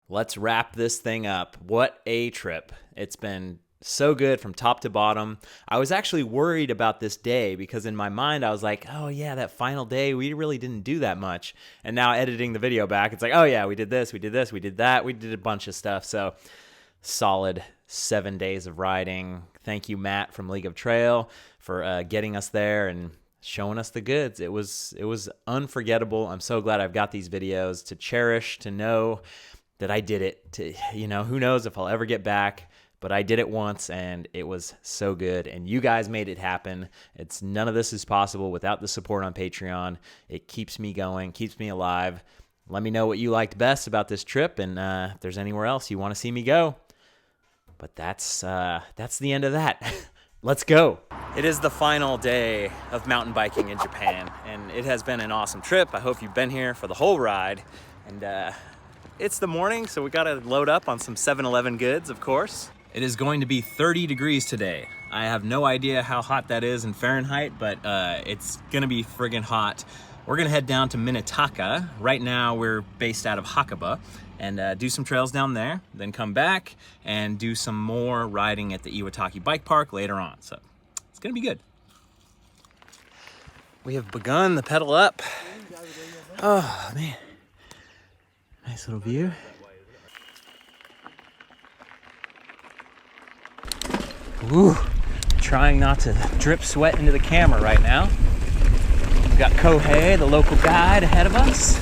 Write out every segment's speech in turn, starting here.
let's wrap this thing up. What a trip. It's been so good from top to bottom. I was actually worried about this day because in my mind I was like, oh yeah, that final day, we really didn't do that much. And now editing the video back, it's like, oh yeah, we did this, we did this, we did that, we did a bunch of stuff. So solid 7 days of riding. Thank you, Matt from League of Trail, for getting us there and showing us the goods. It was unforgettable. I'm so glad I've got these videos to cherish, to know that I did it. To, you know, who knows if I'll ever get back, but I did it once and it was so good. And you guys made it happen. None of this is possible without the support on Patreon. It keeps me going, keeps me alive. Let me know what you liked best about this trip, and if there's anywhere else you want to see me go. But that's the end of that. Let's go. It is the final day of mountain biking in Japan, and it has been an awesome trip. I hope you've been here for the whole ride. And it's the morning, so we gotta load up on some 7-Eleven goods, of course. It is going to be 30 degrees today. I have no idea how hot that is in Fahrenheit, but it's gonna be friggin' hot. We're gonna head down to Minetaka. Right now we're based out of Hakuba, and do some trails down there, then come back and do some more riding at the Iwataki Bike Park later on. So it's gonna be good. We have begun the pedal up. Oh man, nice little view. Woo, trying not to drip sweat into the camera right now. We've got Kohei, the local guide, ahead of us.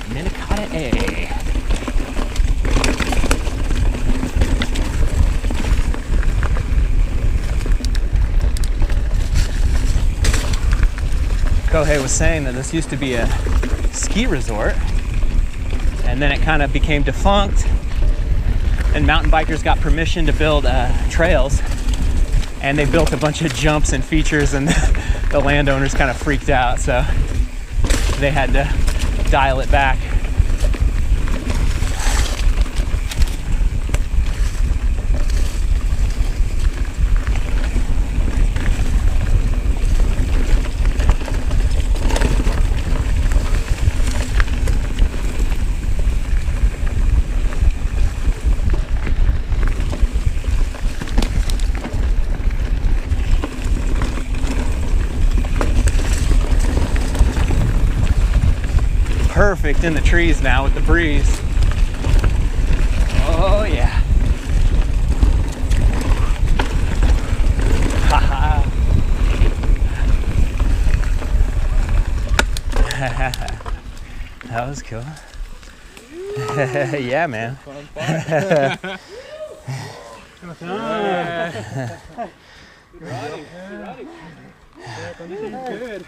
Minekata-e. Kohei was saying that this used to be a ski resort, and then it kind of became defunct, and mountain bikers got permission to build trails, and they built a bunch of jumps and features, and the landowners kind of freaked out, so they had to dial it back. Perfect in the trees now with the breeze. Oh yeah. Haha. That was cool. Yeah, man. Good.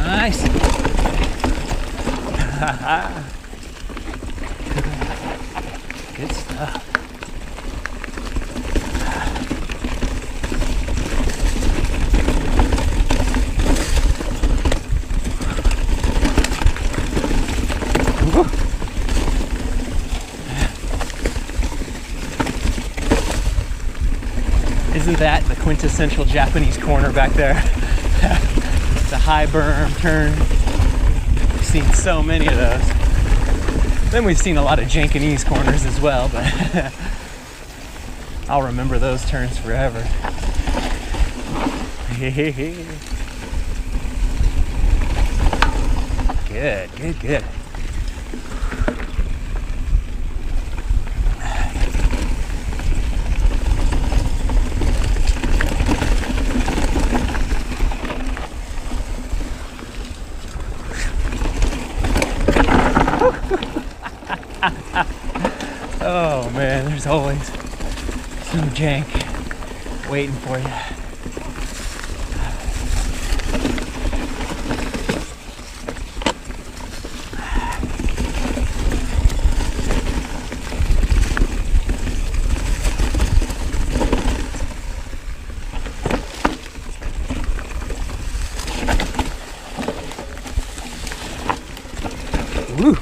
Nice. Good stuff. Isn't that the quintessential Japanese corner back there? The high berm turn. We've seen so many of those. Then we've seen a lot of Japanese corners as well, but I'll remember those turns forever. Good, good, good. Oh man, there's always some jank waiting for you. Woo.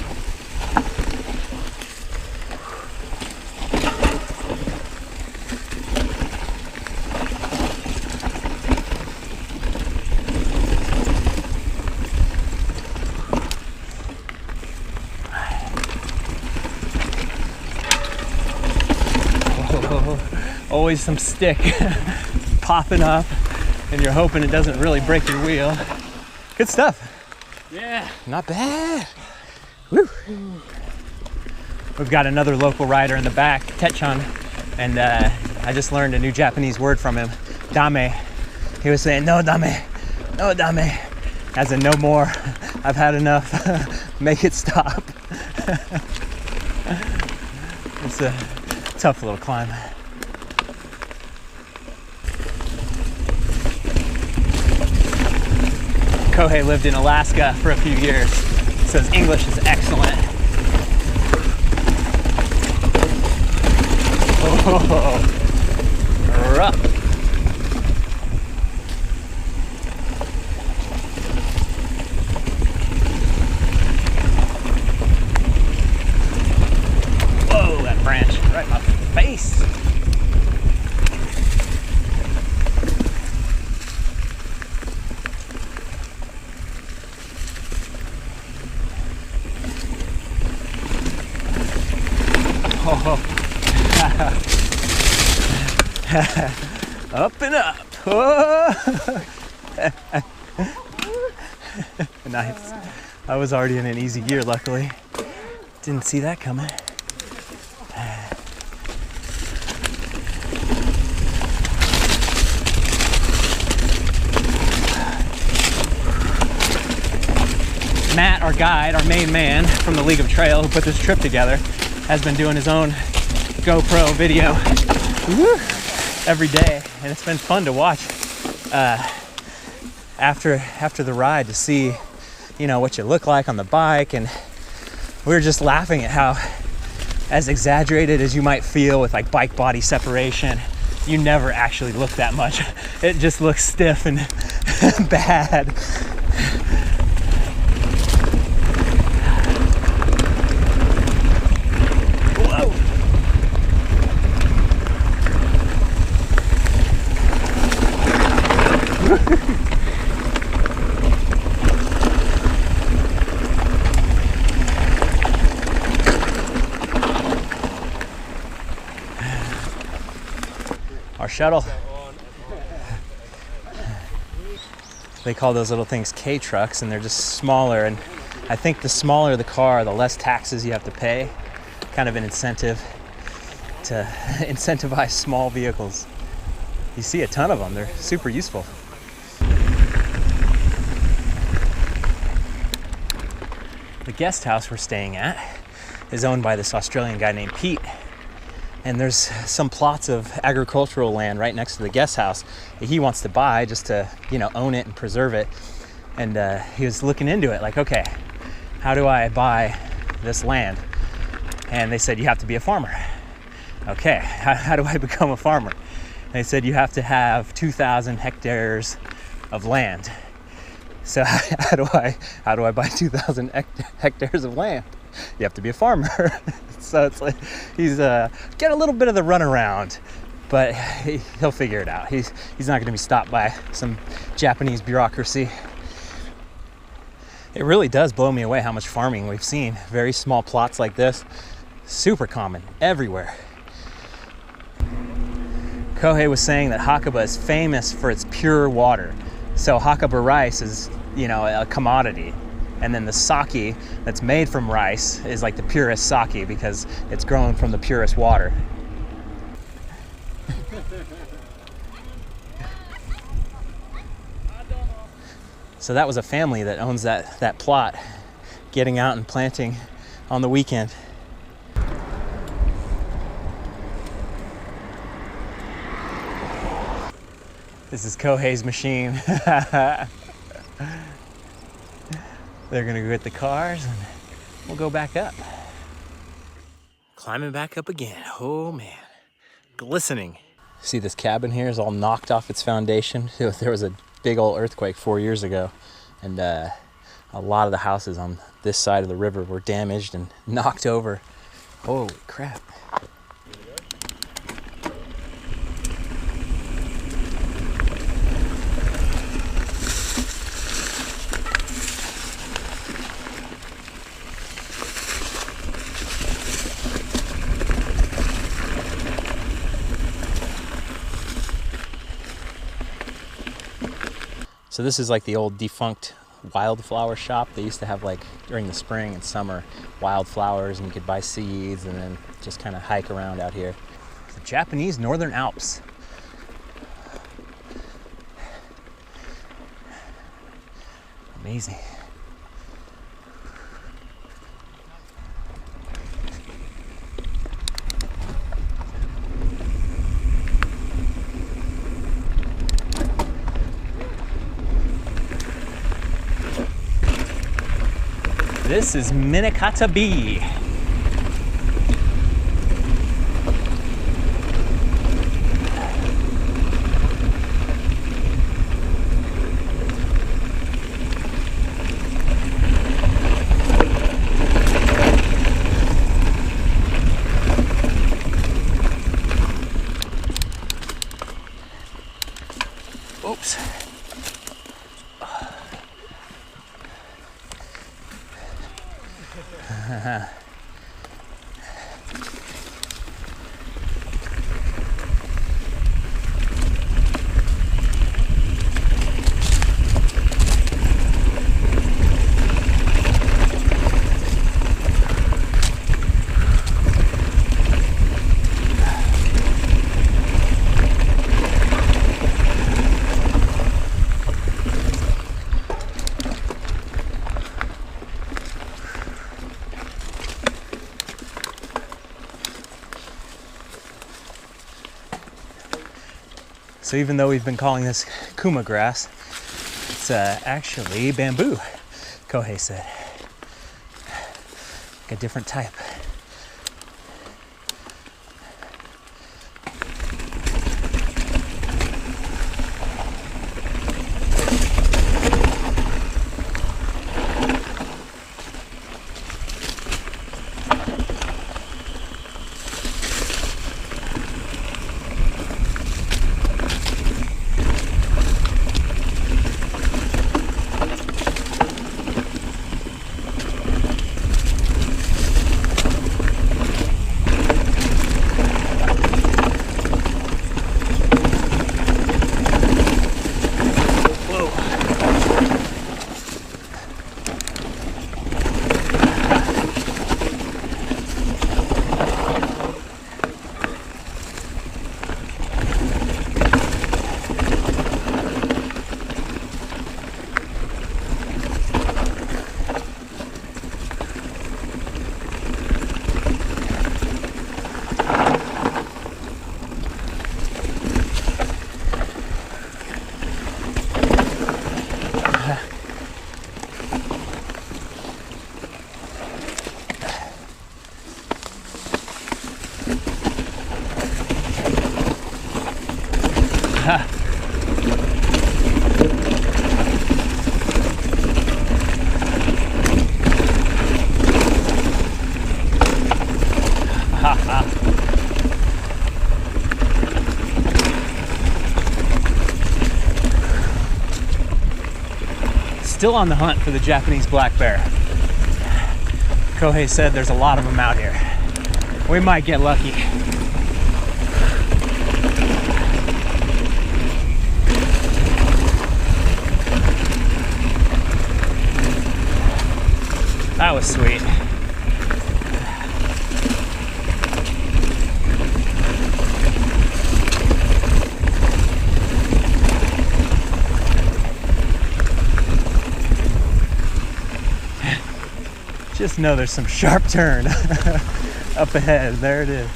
Always some stick popping up, and you're hoping it doesn't really break your wheel. Good stuff. Yeah. Not bad. Woo. We've got another local rider in the back, Techon, and I just learned a new Japanese word from him, dame. He was saying, no dame, no dame, as in no more. I've had enough. Make it stop. It's a tough little climb. Kohei lived in Alaska for a few years. Says English is excellent. Oh, rough. Whoa, that branch right in my face. Up and up. Oh. Nice. I was already in an easy gear, luckily. Didn't see that coming. Matt, our guide, our main man from the League of Trail who put this trip together, has been doing his own GoPro video every day, and it's been fun to watch after the ride to see, you know, what you look like on the bike. And we were just laughing at how, as exaggerated as you might feel with like bike body separation, you never actually look that much. It just looks stiff and bad. Our shuttle. They call those little things K-trucks, and they're just smaller, and I think the smaller the car, the less taxes you have to pay. Kind of an incentive to incentivize small vehicles. You see a ton of them. They're super useful. The guest house we're staying at is owned by this Australian guy named Pete. And there's some plots of agricultural land right next to the guest house that he wants to buy just to, you know, own it and preserve it. And he was looking into it like, okay, how do I buy this land? And they said, you have to be a farmer. Okay, how do I become a farmer? And they said, you have to have 2,000 hectares of land. So how do I buy 2,000 hectares of land? You have to be a farmer. So it's like he's get a little bit of the runaround, but he'll figure it out. He's not going to be stopped by some Japanese bureaucracy. It really does blow me away how much farming we've seen. Very small plots like this, super common everywhere. Kohei was saying that Hakuba is famous for its pure water. So Hakuba rice is, you know, a commodity. And then the sake that's made from rice is like the purest sake because it's grown from the purest water. So that was a family that owns that plot, getting out and planting on the weekend. This is Kohei's machine. They're gonna go get the cars and we'll go back up. Climbing back up again. Oh man, glistening. See, this cabin here is all knocked off its foundation. There was a big old earthquake 4 years ago, and a lot of the houses on this side of the river were damaged and knocked over. Holy crap. So this is like the old defunct wildflower shop. They used to have, like, during the spring and summer, wildflowers, and you could buy seeds and then just kind of hike around out here. The Japanese Northern Alps. Amazing. This is Minakata B. Oops. So even though we've been calling this kuma grass, it's actually bamboo, Kohei said. Like a different type. Still on the hunt for the Japanese black bear. Kohei said there's a lot of them out here. We might get lucky. That was sweet. Just know there's some sharp turn up ahead. There it is.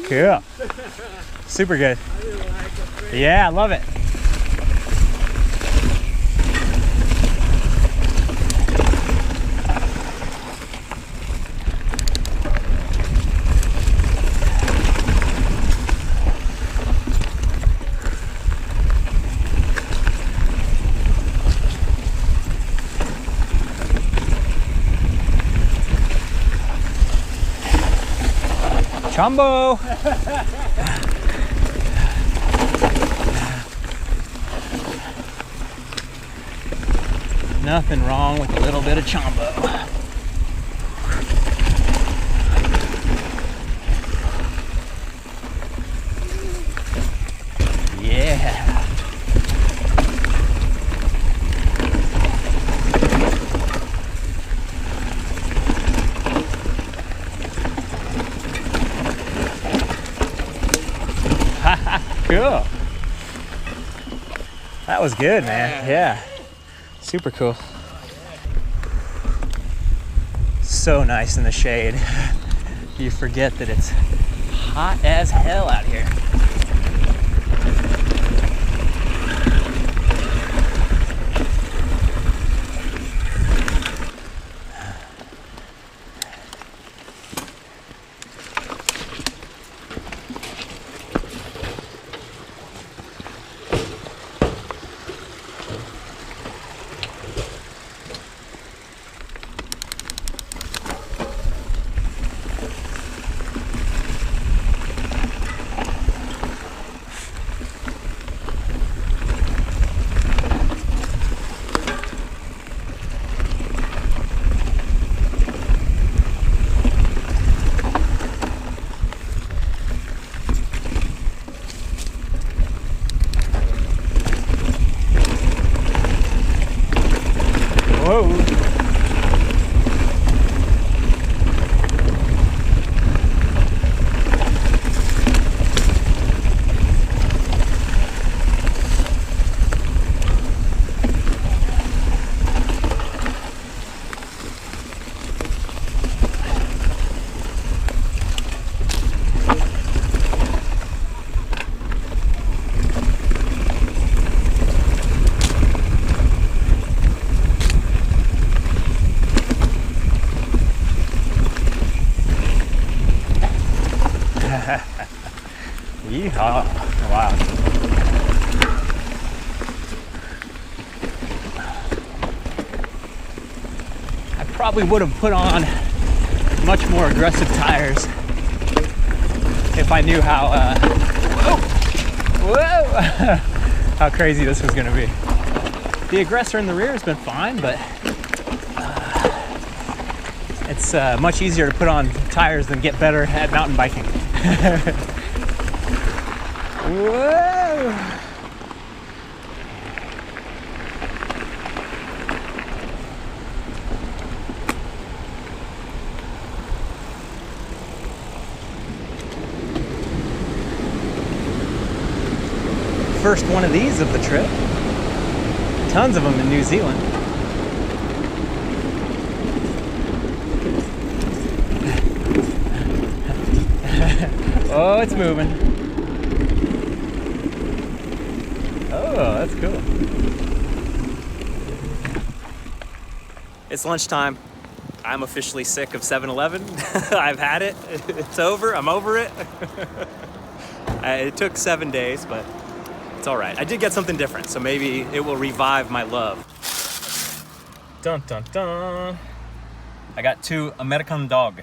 Cool. Super good. Yeah, I love it. Chumbo! Nothing wrong with a little bit of chombo. Yeah. Cool. That was good, man. Yeah. Super cool. So nice in the shade. You forget that it's hot as hell out here. Whoa. Yeehaw. Wow. I probably would have put on much more aggressive tires if I knew how whoa, how crazy this was gonna be. The aggressor in the rear has been fine, but it's much easier to put on tires than get better at mountain biking. Whoa! First one of these of the trip. Tons of them in New Zealand. Oh, it's moving. Oh, that's cool. It's lunchtime. I'm officially sick of 7-Eleven. I've had it. It's over. I'm over it. It took 7 days, but it's all right. I did get something different, so maybe it will revive my love. Dun, dun, dun. I got 2 American dog.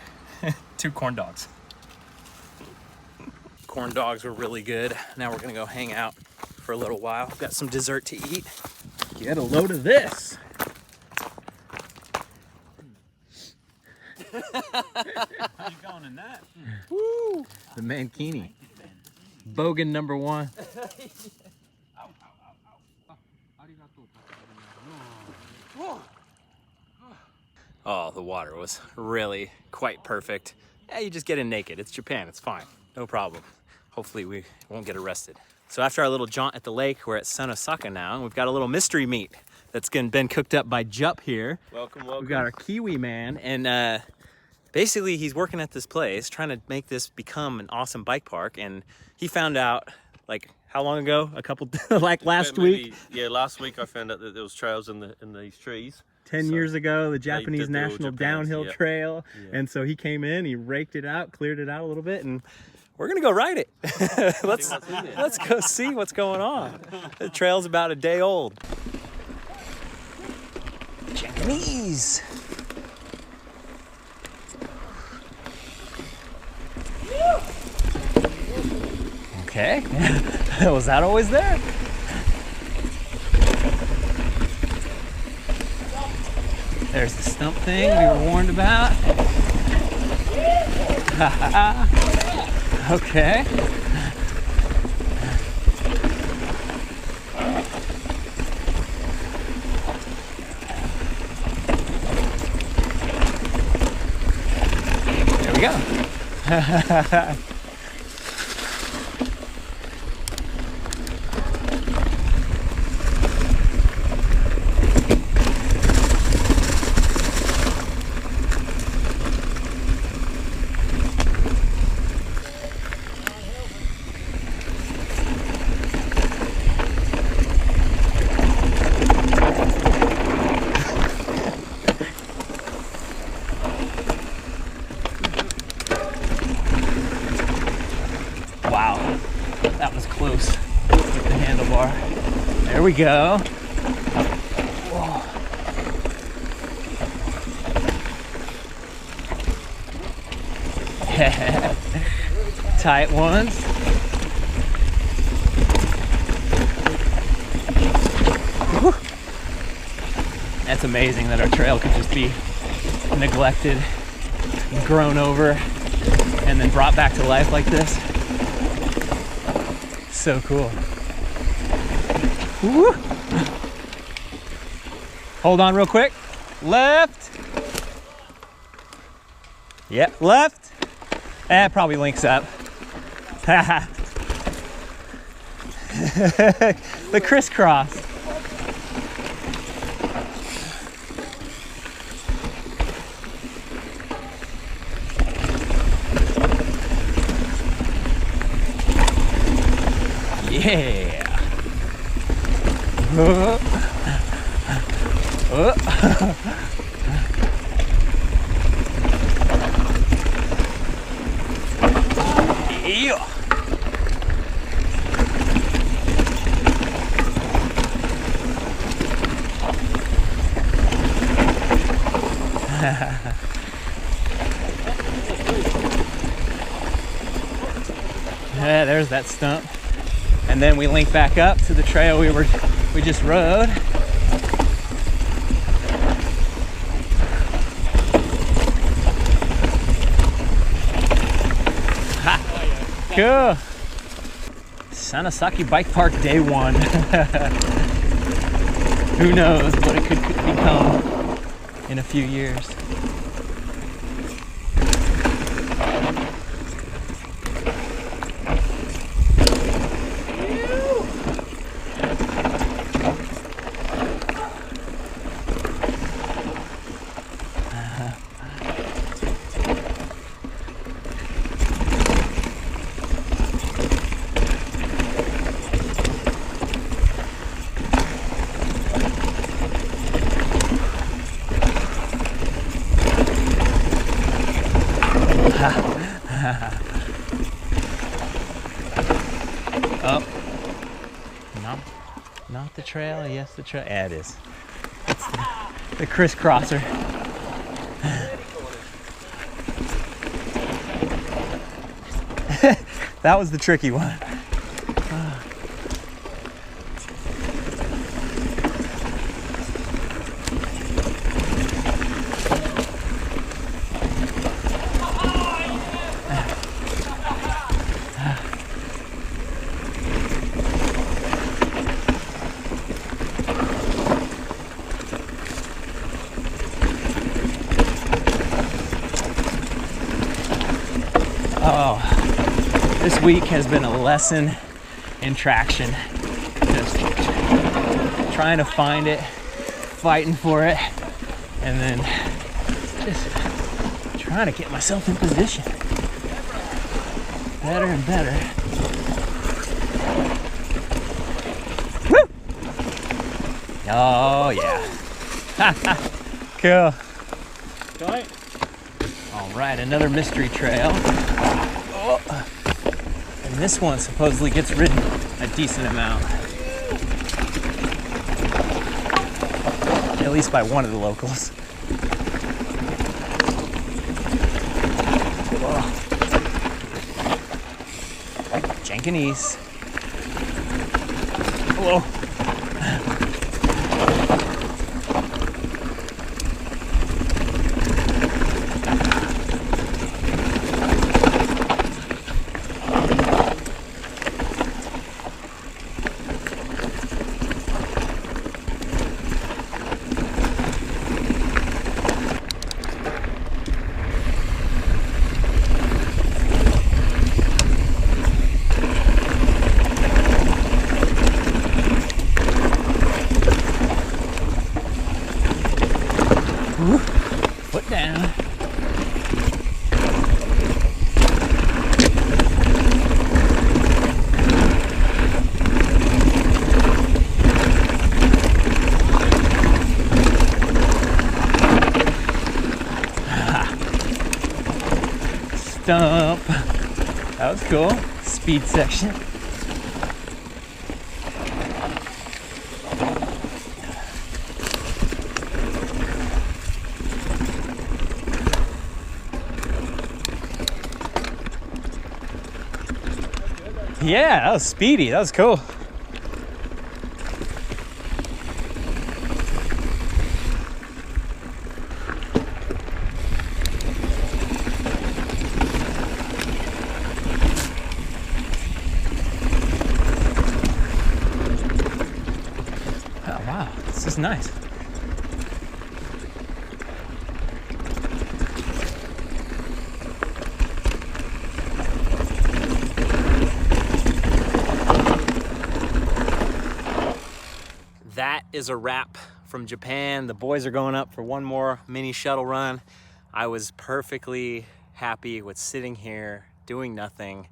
2 corn dogs. Corn dogs were really good. Now we're gonna go hang out for a little while. Got some dessert to eat. Get a load of this. How you going in that? Woo! The Mankini. Bogan number 1. Oh, the water was really quite perfect. Yeah, you just get in naked. It's Japan. It's fine. No problem. Hopefully we won't get arrested. So after our little jaunt at the lake, we're at Sun Osaka now, and we've got a little mystery meat that's been cooked up by Jup here. Welcome, welcome. We've got our Kiwi man, and basically he's working at this place trying to make this become an awesome bike park, and he found out, like, how long ago? A couple like last week? Yeah, last week I found out that there was trails in these trees. 10 years ago, the Japanese did the National Japan's, Downhill yeah. Trail. Yeah. And so he came in, he raked it out, cleared it out a little bit, and we're gonna go ride it. let's go see what's going on. The trail's about a day old. Japanese. Okay. Was that always there? There's the stump thing we were warned about. Okay. There we go. Wow, that was close with the handlebar. There we go. Whoa. Tight ones. Whew. That's amazing that our trail could just be neglected, grown over, and then brought back to life like this. So cool. Woo. Hold on real quick. Left. Yep, left. That probably links up. The crisscross. Yeah. Yeah. Yeah, there's that stump. And then we link back up to the trail we just rode. Ha. Cool. Sanosaki Bike Park Day 1. Who knows what it could become in a few years. Oh, not the trail. Yes, the trail. Yeah, it is. It's the crisscrosser. That was the tricky one. Oh, this week has been a lesson in traction. Just trying to find it, fighting for it, and then just Trying to get myself in position. Better and better. Woo! Oh yeah. Cool. All right, another mystery trail. Oh. And this one supposedly gets ridden a decent amount. At least by one of the locals. Jankanese. Whoa. Foot down. Stump. That was cool. Speed section. Yeah, that was speedy. That was cool. Oh, wow, this is nice. That is a wrap from Japan. The boys are going up for one more mini shuttle run. I was perfectly happy with sitting here, doing nothing,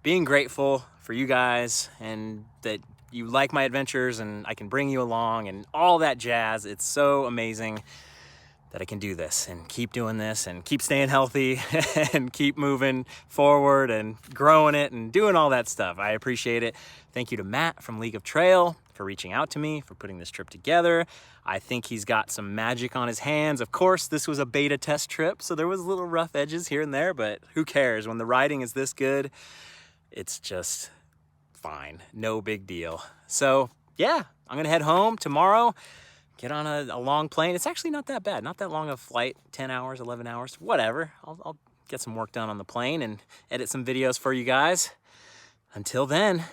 being grateful for you guys and that you like my adventures and I can bring you along and all that jazz. It's so amazing that I can do this and keep doing this and keep staying healthy and keep moving forward and growing it and doing all that stuff. I appreciate it. Thank you to Matt from League of Trail for reaching out to me, for putting this trip together. I think he's got some magic on his hands. Of course, this was a beta test trip, so there was little rough edges here and there, but who cares? When the riding is this good, it's just fine. No big deal. So yeah, I'm gonna head home tomorrow, get on a long plane. It's actually not that bad, not that long of flight, 10 hours, 11 hours, whatever. I'll get some work done on the plane and edit some videos for you guys. Until then,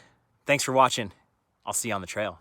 thanks for watching. I'll see you on the trail.